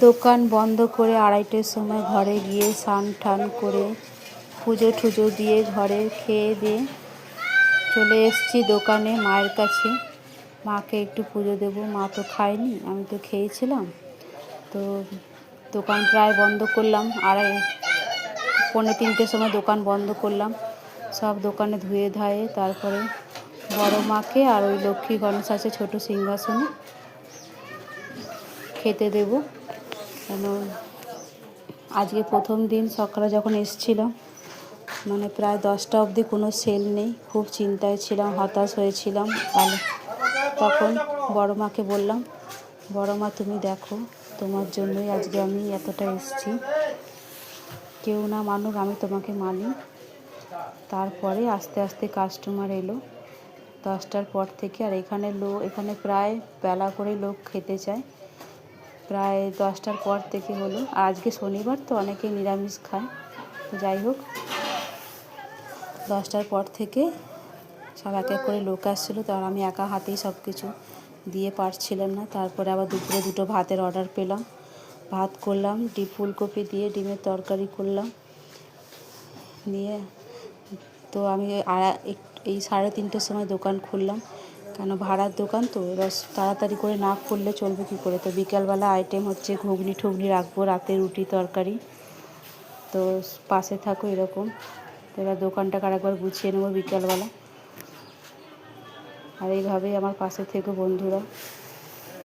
দোকান বন্ধ করে 2:30টার সময় ঘরে গিয়ে স্নান টান করে পুজো টুজো দিয়ে ঘরে খেয়ে দিয়ে চলে এসেছি দোকানে মায়ের কাছে। মাকে একটু পুজো দেবো, মা তো খায়নি, আমি তো খেয়েছিলাম। তো দোকান প্রায় বন্ধ করলাম, 2:30-3টের সময় দোকান বন্ধ করলাম। সব দোকানে ধুয়ে ধায়ে তারপরে বড় মাকে আর ওই লক্ষ্মী গণেশ আছে ছোটো সিংহাসনে খেতে দেবো। কেন আজকে প্রথম দিন সকালে যখন এসেছিলাম মানে প্রায় 10টা অবধি কোনো সেল নেই, খুব চিন্তায় ছিলাম, হতাশ হয়েছিলাম। তখন বড় মাকে বললাম, বড় মা তুমি দেখো, তোমার জন্যই আজকে আমি এতটা এসেছি, কেউ না মানুক আমি তোমাকে মানি। তারপরে আস্তে আস্তে কাস্টমার এলো 10টার পর থেকে। আর এখানে প্রায় বেলা করে লোক খেতে চায়, প্রায় 10টার পর থেকে হলো। আর আজকে শনিবার তো অনেকেই নিরামিষ খায়, তো যাই হোক 10টার পর থেকে সব এক এক করে লোক আসছিলো। তার আমি একা হাতেই সব কিছু দিয়ে পারছিলাম না। তারপরে আবার দুপুরে 2টো ভাতের অর্ডার পেলাম, ভাত করলাম, ফুলকপি দিয়ে ডিমের তরকারি করলাম নিয়ে। তো আমি এই 3:30টার সময় দোকান খুললাম, কেন ভাড়ার দোকান তো, এবার তাড়াতাড়ি করে না খুললে চলবে কী করে। তো বিকালবেলা আইটেম হচ্ছে ঘুগনি ঠুগনি রাখবো, রাতে রুটি তরকারি। তো পাশে থাকো এরকম। তো এবার দোকানটাকে আরেকবার গুছিয়ে নেবো বিকালবেলা। আর এইভাবেই আমার পাশে থেকো বন্ধুরা।